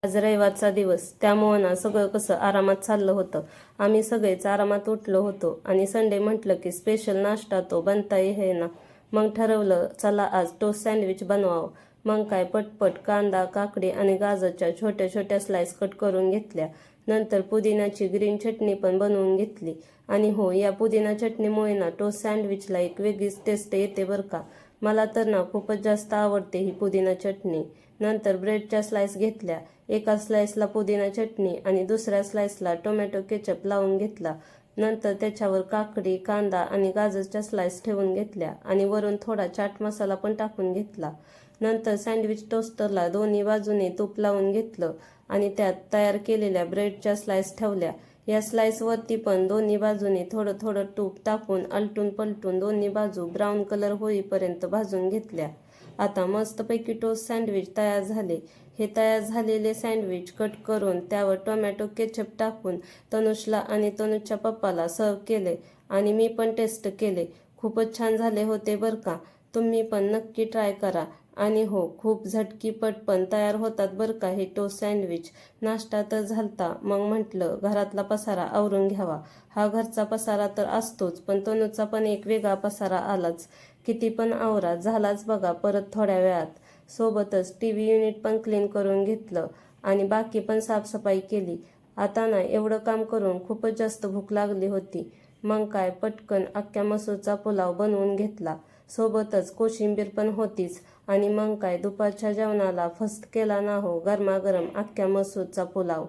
आज रविवारचा दिवस, त्यामुळं ना सगळं कसं आरामात चाललं होतं. आम्ही सगळेच आरामात उठलो होतो आणि संडे म्हटलं की स्पेशल नाश्ता तो बनताही आहे ना. मग ठरवलं चला आज टोस्ट सँडविच बनवावं. मग काय पटपट कांदा, काकडी आणि गाजरच्या छोट्या छोट्या स्लाइस कट करून घेतल्या. नंतर पुदिन्याची ग्रीन चटणी पण बनवून घेतली. आणि हो, या पुदिना चटणीमुळे ना टोस्ट सँडविचला एक वेगळीच टेस्ट येते बरं का. मला तर ना खूपच जास्त आवडते ही पुदिना चटणी. नंतर ब्रेडच्या स्लाइस घेतल्या. एका स्लाइसला पुदिना चटणी आणि दुसऱ्या स्लाइसला टोमॅटो केचप लावून घेतला. नंतर त्याच्यावर काकडी, कांदा आणि गाजरच्या स्लाइस ठेवून घेतल्या आणि वरून थोडा चाट मसाला पण टाकून घेतला. नंतर सँडविच टोस्टरला दोन्ही बाजूने तूप लावून घेतलं आणि त्यात तयार केलेल्या ब्रेडच्या स्लाइस ठेवल्या. या स्लाइसवरती पण दोन्ही बाजूने थोडं थोडं तूप टाकून आलटून पलटून दोन्ही बाजू ब्राऊन कलर होईपर्यंत भाजून घेतल्या. आता मस्तपैकी टोस्ट सँडविच तयार झाले. हे तयार झालेले सँडविच कट करून त्यावर टोमॅटो केचप टाकून तनुषला आणि तनुजच्या पप्पाला सर्व केले आणि मी पण टेस्ट केले. खूपच छान झाले होते बरं का. तुम्ही पण नक्की ट्राय करा. आणि हो, खूप झटकीपट पण तयार होतात बरं का हे टोस्ट सँडविच. नाश्ता तर झालता, मग म्हटलं घरातला पसारा आवरून घ्यावा. हा घरचा पसारा तर असतोच, पण तनुचा पण एक वेगळा पसारा आलाच. किती पण आवरा झालाच बघा परत थोड्या वेळात. सोबतच टीव्ही युनिट पण क्लीन करून घेतलं आणि बाकी पण साफसफाई केली. आता ना एवढं काम करून खूपच जास्त भूक लागली होती. मग काय पटकन अख्ख्या मसूरचा पुलाव बनवून घेतला. सोबतच कोशिंबीर पण होतीच. आणि मग काय दुपारच्या जेवणाला फस्त केला ना हो गरमागरम अख्ख्या मसूरचा पुलाव.